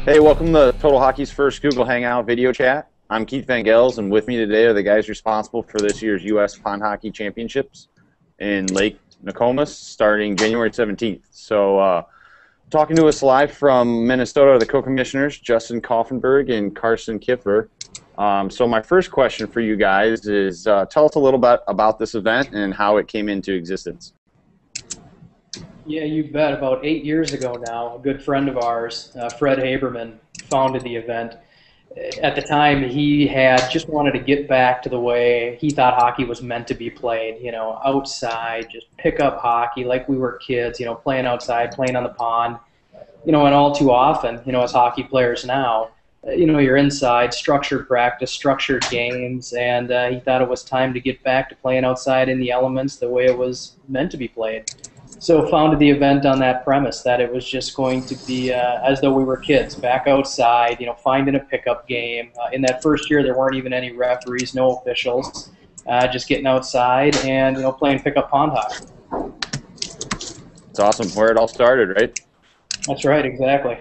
Hey, welcome to Total Hockey's first Google Hangout video chat. I'm Keith Van Gels, and with me today are the guys responsible for this year's U.S. Pond Hockey Championships in Lake Nokomis starting January 17th. So, talking to us live from Minnesota are the co-commissioners, Justin Kaufenberg and Carson Kipfer. So my first question for you guys is tell us a little bit about this event and how it came into existence. Yeah, you bet. About 8 years ago now, a good friend of ours, Fred Haberman, founded the event. At the time, he had just wanted to get back to the way he thought hockey was meant to be played, outside, just pick up hockey like we were kids, playing outside, playing on the pond, and all too often, as hockey players now, you're inside, structured practice, structured games, and he thought it was time to get back to playing outside in the elements the way it was meant to be played. So founded the event on that premise that it was just going to be as though we were kids, back outside, finding a pickup game. In that first year, there weren't even any referees, no officials, just getting outside and playing pickup pond hockey. It's awesome. Where it all started, right? That's right, exactly.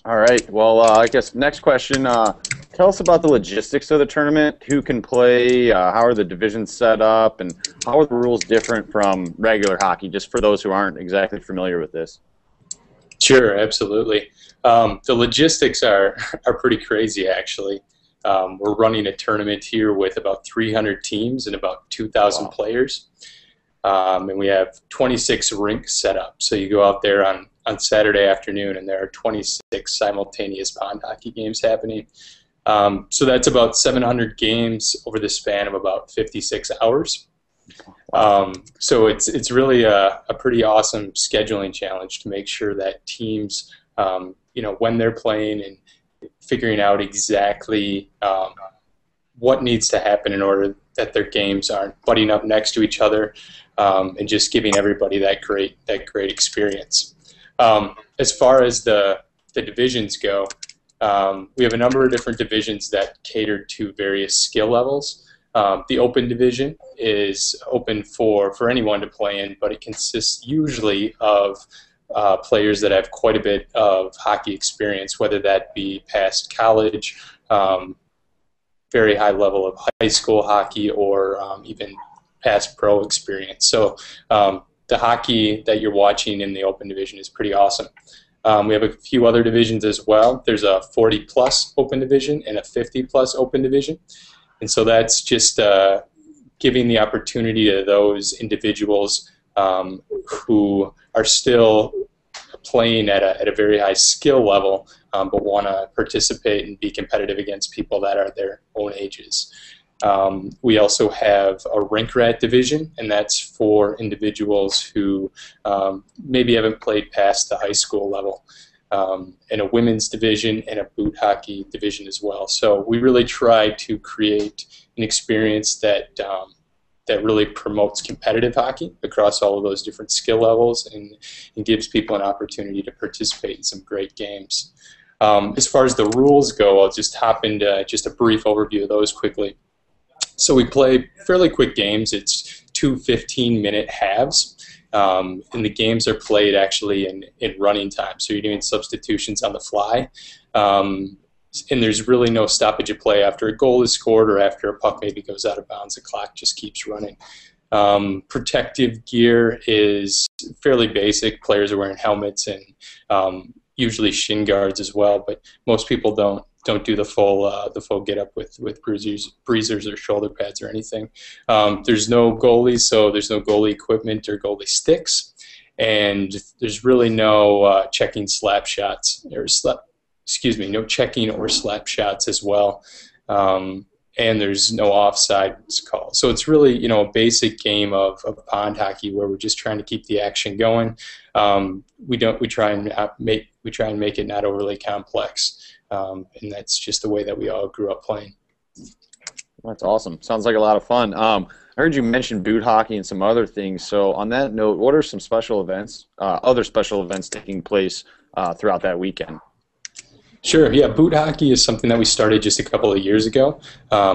All right. Well, I guess next question. Tell us about the logistics of the tournament. Who can play? How are the divisions set up? And how are the rules different from regular hockey, just for those who aren't exactly familiar with this? Sure, absolutely. The logistics are pretty crazy, actually. We're running a tournament here with about 300 teams and about 2,000 players. And we have 26 rinks set up. So you go out there on Saturday afternoon, and there are 26 simultaneous pond hockey games happening. So that's about 700 games over the span of about 56 hours. So it's really a pretty awesome scheduling challenge to make sure that teams, when they're playing and figuring out exactly what needs to happen in order that their games aren't butting up next to each other, and just giving everybody that great experience. As far as the divisions go, we have a number of different divisions that cater to various skill levels. The open division is open for anyone to play in, but it consists usually of players that have quite a bit of hockey experience, whether that be past college, very high level of high school hockey, or even past pro experience. So the hockey that you're watching in the open division is pretty awesome. We have a few other divisions as well. There's a 40-plus open division and a 50-plus open division. And so that's just giving the opportunity to those individuals who are still playing at a very high skill level, but want to participate and be competitive against people that are their own ages. We also have a rink rat division, and that's for individuals who maybe haven't played past the high school level, and a women's division and a boot hockey division as well. So we really try to create an experience that really promotes competitive hockey across all of those different skill levels, and gives people an opportunity to participate in some great games. As far as the rules go, I'll just hop into just a brief overview of those quickly. So we play fairly quick games. It's 2 15-minute halves, and the games are played actually in running time. So you're doing substitutions on the fly, and there's really no stoppage of play after a goal is scored or after a puck maybe goes out of bounds. The clock just keeps running. Protective gear is fairly basic. Players are wearing helmets and usually shin guards as well, but most people don't do the full get up with breezers or shoulder pads or anything. There's no goalies, so there's no goalie equipment or goalie sticks, and there's really no checking slap shots no checking or slap shots as well. And there's no offsides call. So it's really a basic game of pond hockey where we're just trying to keep the action going. We try and make it not overly complex. And that's just the way that we all grew up playing. That's awesome. Sounds like a lot of fun. I heard you mention boot hockey and some other things. So on that note, what are some special events, other special events taking place throughout that weekend? Sure. Yeah, boot hockey is something that we started just a couple of years ago.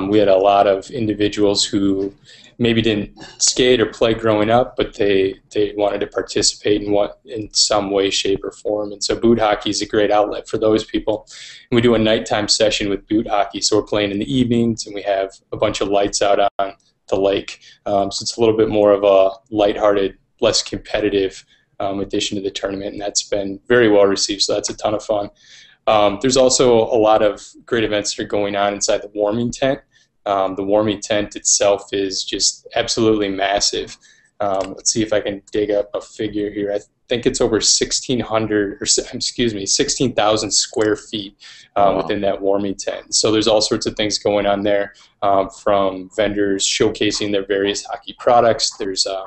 We had a lot of individuals who maybe didn't skate or play growing up, but they wanted to participate in some way, shape, or form. And so boot hockey is a great outlet for those people. And we do a nighttime session with boot hockey, so we're playing in the evenings, and we have a bunch of lights out on the lake. So it's a little bit more of a lighthearted, less competitive addition to the tournament, and that's been very well received. So that's a ton of fun. There's also a lot of great events that are going on inside the warming tent. The warming tent itself is just absolutely massive. Let's see if I can dig up a figure here. I think it's over 16,000 square feet within that warming tent. So there's all sorts of things going on there, from vendors showcasing their various hockey products. There's a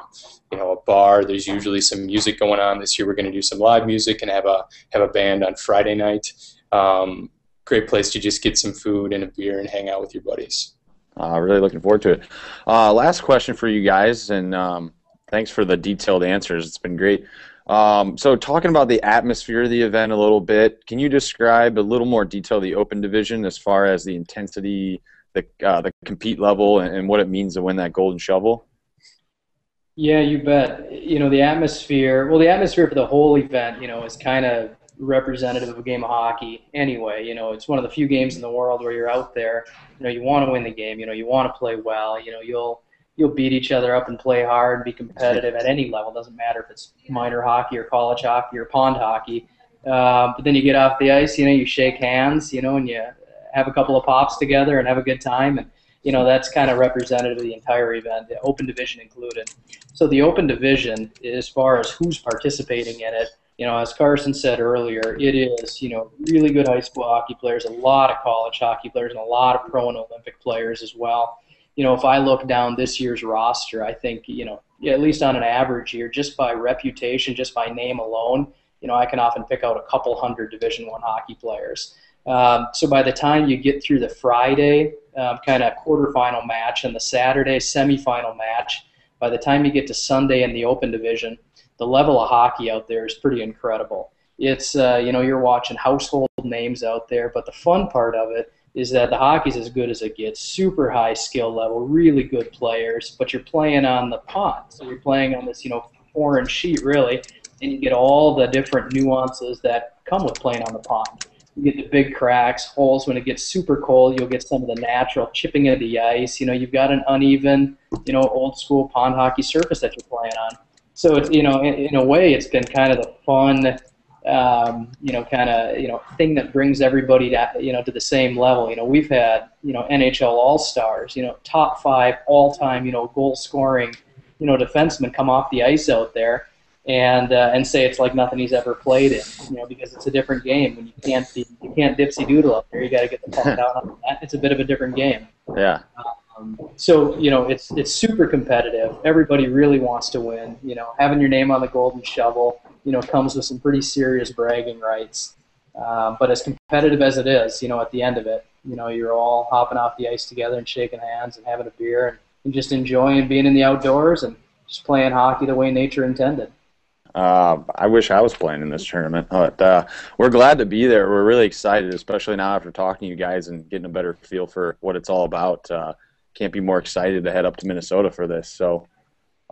bar. There's usually some music going on. This year we're going to do some live music and have a band on Friday night. Great place to just get some food and a beer and hang out with your buddies. Really looking forward to it. Last question for you guys, and thanks for the detailed answers. It's been great. So talking about the atmosphere of the event a little bit, can you describe a little more detail the open division as far as the intensity, the compete level, and what it means to win that golden shovel? Yeah, you bet. The atmosphere, well, the atmosphere for the whole event, is kind of representative of a game of hockey anyway. It's one of the few games in the world where you're out there, you want to win the game, you want to play well, you'll beat each other up and play hard and be competitive at any level. It doesn't matter if it's minor hockey or college hockey or pond hockey. But then you get off the ice, you shake hands, and you have a couple of pops together and have a good time. And, that's kind of representative of the entire event, the open division included. So the open division, as far as who's participating in it, as Carson said earlier, it is, really good high school hockey players, a lot of college hockey players, and a lot of pro and Olympic players as well. If I look down this year's roster, I think, at least on an average year, just by reputation, just by name alone, I can often pick out a couple hundred Division I hockey players. So by the time you get through the Friday kind of quarterfinal match and the Saturday semifinal match, by the time you get to Sunday in the open division, the level of hockey out there is pretty incredible. It's, you're watching household names out there, but the fun part of it is that the hockey's as good as it gets, super high skill level, really good players, but you're playing on the pond. So you're playing on this, foreign sheet, really, and you get all the different nuances that come with playing on the pond. You get the big cracks, holes. When it gets super cold, you'll get some of the natural chipping of the ice. You've got an uneven, old school pond hockey surface that you're playing on. So it's, in a way, it's been kind of the fun, thing that brings everybody to, to the same level. We've had, NHL All-Stars, top 5 all-time, goal scoring, defensemen come off the ice out there and say it's like nothing he's ever played in, because it's a different game. When you can't dipsy doodle up there, you got to get the puck down on that. It's a bit of a different game. Yeah. So it's super competitive. Everybody really wants to win. Having your name on the golden shovel, comes with some pretty serious bragging rights. But as competitive as it is, at the end of it, you're all hopping off the ice together and shaking hands and having a beer and just enjoying being in the outdoors and just playing hockey the way nature intended. I wish I was playing in this tournament, but we're glad to be there. We're really excited, especially now after talking to you guys and getting a better feel for what it's all about. Can't be more excited to head up to Minnesota for this. So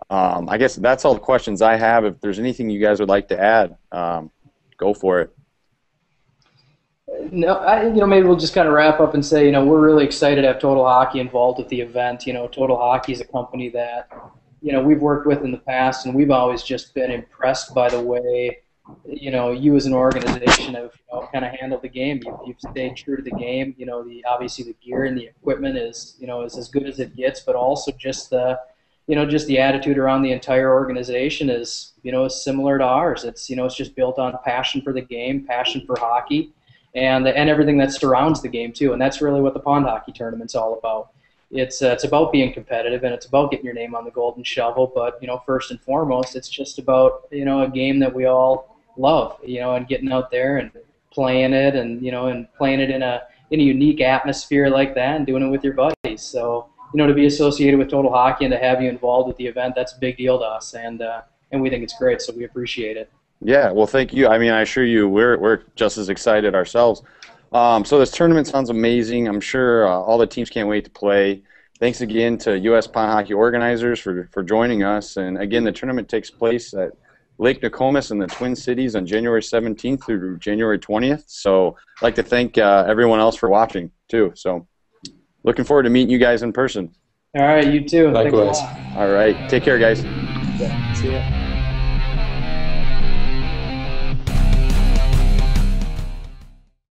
I guess that's all the questions I have. If there's anything you guys would like to add, go for it. No, maybe we'll just kind of wrap up and say, we're really excited to have Total Hockey involved with the event. Total Hockey is a company that, we've worked with in the past, and we've always just been impressed by the way, you as an organization have, kind of handled the game. You've stayed true to the game. Obviously the gear and the equipment is as good as it gets, but also just the, just the attitude around the entire organization is, is similar to ours. It's, it's just built on passion for the game, passion for hockey, and everything that surrounds the game too. And that's really what the pond hockey tournament's all about. It's about being competitive, and it's about getting your name on the golden shovel. But first and foremost, it's just about a game that we all love, and getting out there and playing it, and and playing it in a unique atmosphere like that, and doing it with your buddies. So to be associated with Total Hockey and to have you involved with the event, that's a big deal to us, and we think it's great. So we appreciate it. Yeah, well, thank you. I mean, I assure you, we're just as excited ourselves. So this tournament sounds amazing. I'm sure all the teams can't wait to play. Thanks again to U.S. Pond Hockey organizers for joining us. And again, the tournament takes place at Lake Nokomis in the Twin Cities on January 17th through January 20th. So I'd like to thank everyone else for watching, too. So looking forward to meeting you guys in person. All right, you too. Likewise. All right, take care, guys. Yeah, see ya.